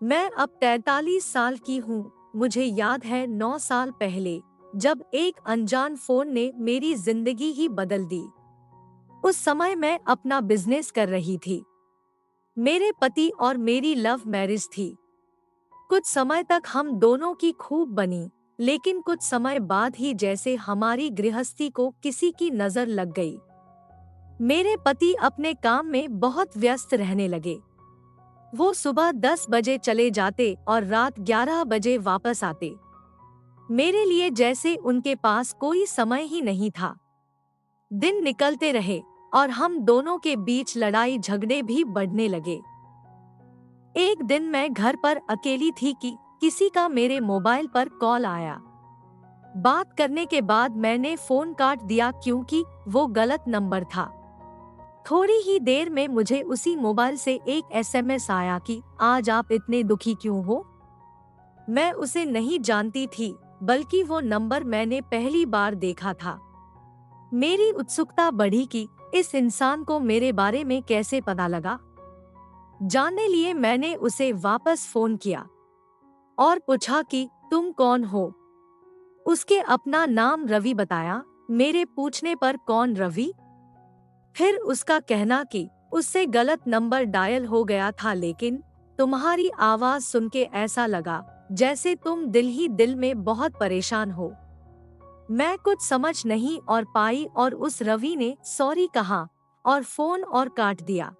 मैं अब 43 साल की हूँ। मुझे याद है 9 साल पहले जब एक अनजान फोन ने मेरी जिंदगी ही बदल दी। उस समय मैं अपना बिजनेस कर रही थी। मेरे पति और मेरी लव मैरिज थी। कुछ समय तक हम दोनों की खूब बनी, लेकिन कुछ समय बाद ही जैसे हमारी गृहस्थी को किसी की नजर लग गई। मेरे पति अपने काम में बहुत व्यस्त रहने लगे। वो सुबह 10 बजे चले जाते और रात 11 बजे वापस आते। मेरे लिए जैसे उनके पास कोई समय ही नहीं था। दिन निकलते रहे और हम दोनों के बीच लड़ाई झगड़े भी बढ़ने लगे। एक दिन मैं घर पर अकेली थी कि किसी का मेरे मोबाइल पर कॉल आया। बात करने के बाद मैंने फोन काट दिया क्योंकि वो गलत नंबर था। थोड़ी ही देर में मुझे उसी मोबाइल से एक एसएमएस आया कि आज आप इतने दुखी क्यों हो। मैं उसे नहीं जानती थी, बल्कि वो नंबर मैंने पहली बार देखा था। मेरी उत्सुकता बढ़ी कि इस इंसान को मेरे बारे में कैसे पता लगा। जानने लिए मैंने उसे वापस फोन किया और पूछा कि तुम कौन हो। उसके अपना नाम रवि बताया। मेरे पूछने पर कौन रवि? फिर उसका कहना कि उससे गलत नंबर डायल हो गया था, लेकिन तुम्हारी आवाज सुन के ऐसा लगा जैसे तुम दिल ही दिल में बहुत परेशान हो। मैं कुछ समझ नहीं और पाई और उस रवि ने सॉरी कहा और फोन और काट दिया।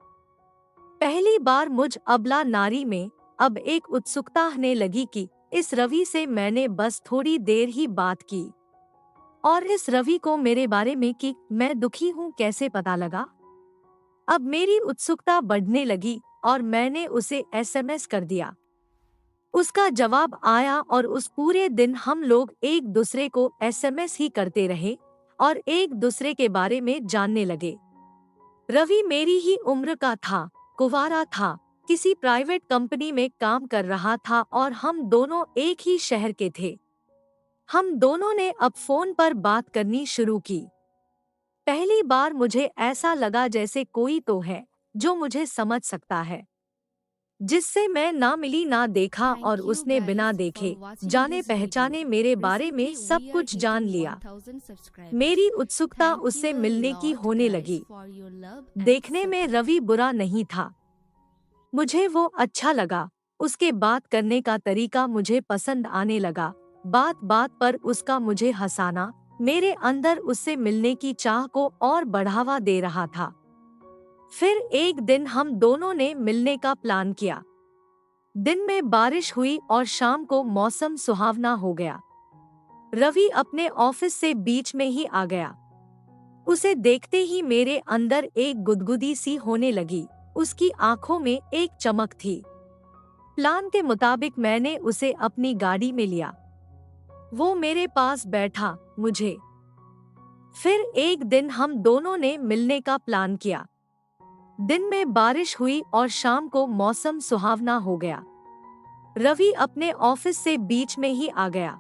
पहली बार मुझ अबला नारी में अब एक उत्सुकता आने लगी कि इस रवि से मैंने बस थोड़ी देर ही बात की और इस रवि को मेरे बारे में कि मैं दुखी हूँ कैसे पता लगा। अब मेरी उत्सुकता बढ़ने लगी और मैंने उसे एसएमएस कर दिया। उसका जवाब आया और उस पूरे दिन हम लोग एक दूसरे को एसएमएस ही करते रहे और एक दूसरे के बारे में जानने लगे। रवि मेरी ही उम्र का था, कुंवारा था, किसी प्राइवेट कंपनी में काम कर रहा था और हम दोनों एक ही शहर के थे। हम दोनों ने अब फोन पर बात करनी शुरू की। पहली बार मुझे ऐसा लगा जैसे कोई तो है जो मुझे समझ सकता है, जिससे मैं ना मिली ना देखा और Thank you उसने बिना guys for देखे watching जाने this video. पहचाने मेरे बारे में Recently सब we are कुछ जान hitting लिया। 1000 subscribers. मेरी उत्सुकता Thank उससे you a मिलने की lot होने guys लगी। for your love and देखने में support. रवि बुरा नहीं था, मुझे वो अच्छा लगा। उसके बात करने का तरीका मुझे पसंद आने लगा। बात बात पर उसका मुझे हंसाना मेरे अंदर उससे मिलने की चाह को और बढ़ावा दे रहा था। फिर एक दिन हम दोनों ने मिलने का प्लान किया। दिन में बारिश हुई और शाम को मौसम सुहावना हो गया। रवि अपने ऑफिस से बीच में ही आ गया। उसे देखते ही मेरे अंदर एक गुदगुदी सी होने लगी। उसकी आंखों में एक चमक थी। प्लान के मुताबिक मैंने उसे अपनी गाड़ी में लिया। वो मेरे पास बैठा। मुझे फिर एक दिन हम दोनों ने मिलने का प्लान किया। दिन में बारिश हुई और शाम को मौसम सुहावना हो गया। रवि अपने ऑफिस से बीच में ही आ गया।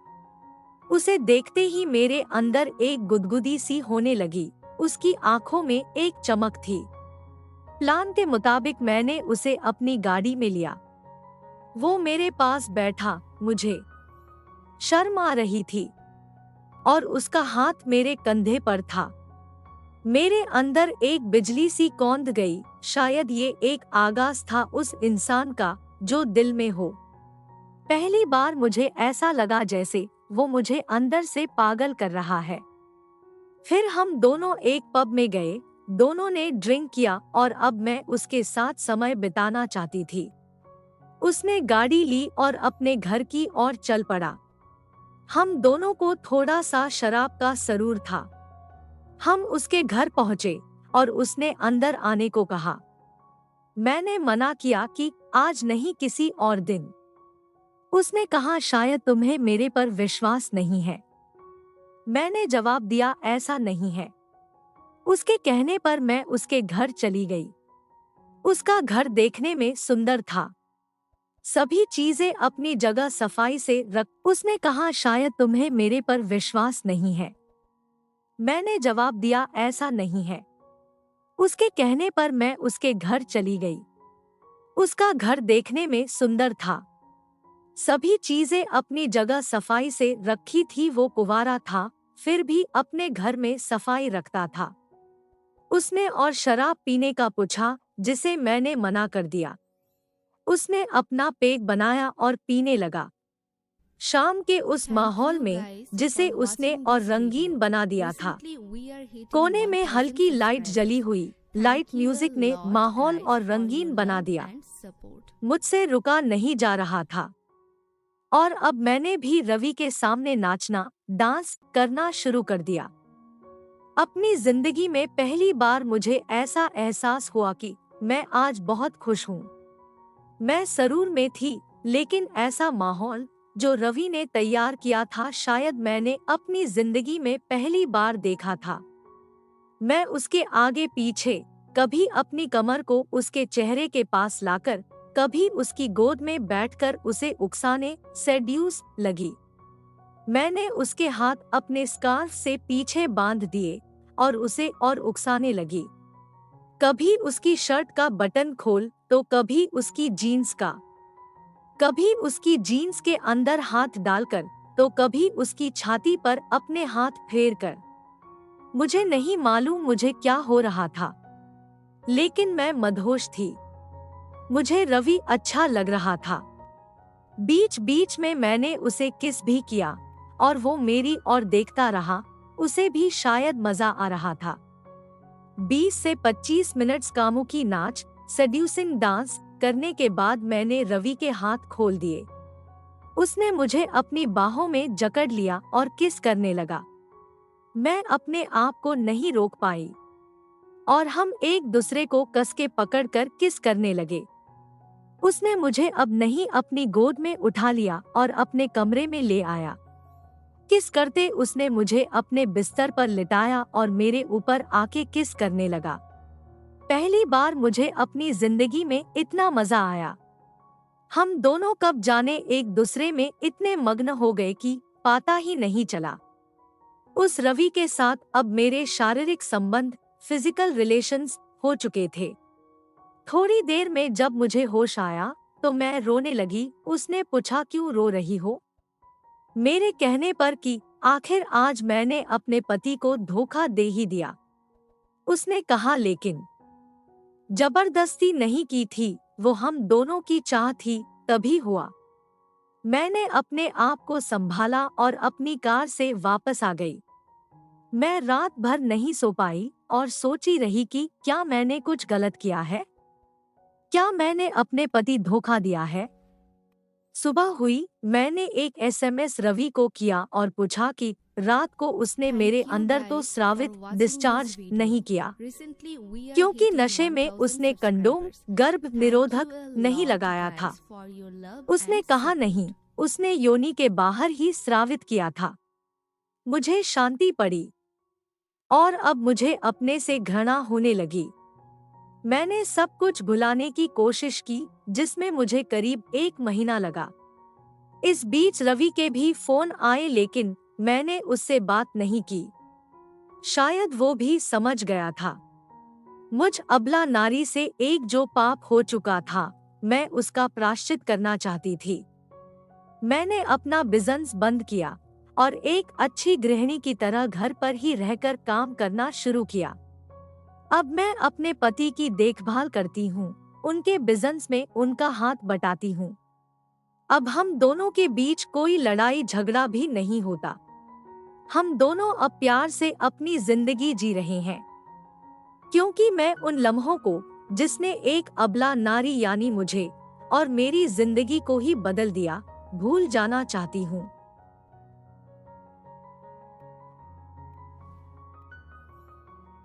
उसे देखते ही मेरे अंदर एक गुदगुदी सी होने लगी। उसकी आंखों में एक चमक थी। प्लान के मुताबिक मैंने उसे अपनी गाड़ी में लिया। वो मेरे पास बैठा। मुझे शर्म आ रही थी और उसका हाथ मेरे कंधे पर था। मेरे अंदर एक बिजली सी कौंध गई। शायद ये एक आगाज था उस इंसान का जो दिल में हो। पहली बार मुझे ऐसा लगा जैसे वो मुझे अंदर से पागल कर रहा है। फिर हम दोनों एक पब में गए। दोनों ने ड्रिंक किया और अब मैं उसके साथ समय बिताना चाहती थी। उसने गाड़ी ली और अपने घर की ओर चल पड़ा। हम दोनों को थोड़ा सा शराब का सरूर था। हम उसके घर पहुंचे और उसने अंदर आने को कहा। मैंने मना किया कि आज नहीं, किसी और दिन। उसने कहा शायद तुम्हें मेरे पर विश्वास नहीं है। मैंने जवाब दिया ऐसा नहीं है। उसके कहने पर मैं उसके घर चली गई। उसका घर देखने में सुंदर था। सभी चीजें अपनी जगह सफाई से रख। उसने कहा शायद तुम्हें मेरे पर विश्वास नहीं है। मैंने जवाब दिया ऐसा नहीं है। उसके कहने पर मैं उसके घर चली गई। उसका घर देखने में सुंदर था। सभी चीजें अपनी जगह सफाई से रखी थी। वो कुंवारा था, फिर भी अपने घर में सफाई रखता था। उसने और शराब पीने का पूछा, जिसे मैंने मना कर दिया। उसने अपना पेग बनाया और पीने लगा। शाम के उस Thank माहौल you में, guys जिसे for उसने watching और this रंगीन video. बना दिया था, Recently we are hitting कोने में 1000 हल्की लाइट जली subscribers. हुई। Light Thank you a music ने lot माहौल guys और for your रंगीन बना love दिया। and support. मुझसे रुका नहीं जा रहा था और अब मैंने भी रवि के सामने नाचना, डांस करना शुरू कर दिया। अपनी जिंदगी में पहली बार मुझे ऐसा एहसास हुआ कि मैं आज बहुत खुश हूँ। मैं सरूर में थी, लेकिन ऐसा माहौल जो रवि ने तैयार किया था, शायद मैंने अपनी जिंदगी में पहली बार देखा था। मैं उसके आगे पीछे, कभी अपनी कमर को उसके चेहरे के पास लाकर, कभी उसकी गोद में बैठकर उसे उकसाने सेड्यूस लगी। मैंने उसके हाथ अपने स्कार्फ से पीछे बांध दिए और उसे और उकसाने लगी। कभी उसकी शर्ट का बटन खोल तो कभी उसकी जीन्स का, कभी उसकी जीन्स के अंदर हाथ डालकर तो कभी उसकी छाती पर अपने हाथ फेरकर। मुझे नहीं मालूम मुझे क्या हो रहा था, लेकिन मैं मदहोश थी। मुझे रवि अच्छा लग रहा था। बीच बीच में मैंने उसे किस भी किया और वो मेरी ओर देखता रहा। उसे भी शायद मजा आ रहा था। 20 से 25 मिनट्स कामुकी नाच, सेड्यूसिंग डांस करने के बाद मैंने रवि के हाथ खोल दिए। उसने मुझे अपनी बाहों में जकड़ लिया और किस करने लगा। मैं अपने आप को नहीं रोक पाई और हम एक दूसरे को कस के पकड़कर किस करने लगे। उसने मुझे अब नहीं अपनी गोद में उठा लिया और अपने कमरे में ले आया। किस करते उसने मुझे अपने बिस्तर पर लिटाया और मेरे ऊपर आके किस करने लगा। पहली बार मुझे अपनी जिंदगी में इतना मजा आया। हम दोनों कब जाने एक दूसरे में इतने मग्न हो गए कि पता ही नहीं चला। उस रवि के साथ अब मेरे शारीरिक संबंध, फिजिकल रिलेशंस हो चुके थे। थोड़ी देर में जब मुझे होश आया तो मैं रोने लगी। उसने पूछा, क्यों रो रही हो? मेरे कहने पर कि आखिर आज मैंने अपने पति को धोखा दे ही दिया। उसने कहा, लेकिन जबरदस्ती नहीं की थी, वो हम दोनों की चाह थी, तभी हुआ। मैंने अपने आप को संभाला और अपनी कार से वापस आ गई। मैं रात भर नहीं सो पाई और सोची रही कि क्या मैंने कुछ गलत किया है, क्या मैंने अपने पति धोखा दिया है। सुबह हुई, मैंने एक एसएमएस रवि को किया और पूछा कि रात को उसने मेरे Thank you अंदर तो guys स्रावित for watching discharge this video. नहीं किया, Recently we are क्योंकि hitting नशे में 1000 उसने कंडोम subscribers. गर्भ Thank you निरोधक a नहीं lot लगाया था। guys for your love उसने and कहा support. नहीं, उसने योनि के बाहर ही स्रावित किया था। मुझे शांति पड़ी और अब मुझे अपने से घृणा होने लगी। मैंने सब कुछ भुलाने की कोशिश की, जिसमें मुझे करीब 1 महीना लगा। इस बीच रवि के भी फोन आए, लेकिन मैंने उससे बात नहीं की। शायद वो भी समझ गया था मुझ अबला नारी से एक जो पाप हो चुका था, मैं उसका प्रायश्चित करना चाहती थी। मैंने अपना बिजनेस बंद किया और एक अच्छी गृहिणी की तरह घर पर ही रहकर काम करना शुरू किया। अब मैं अपने पति की देखभाल करती हूँ, उनके बिजनेस में उनका हाथ बटाती हूँ। अब हम दोनों के बीच कोई लड़ाई झगड़ा भी नहीं होता। हम दोनों अब प्यार से अपनी जिंदगी जी रहे हैं, क्योंकि मैं उन लम्हों को, जिसने एक अबला नारी यानी मुझे और मेरी जिंदगी को ही बदल दिया, भूल जाना चाहती हूँ।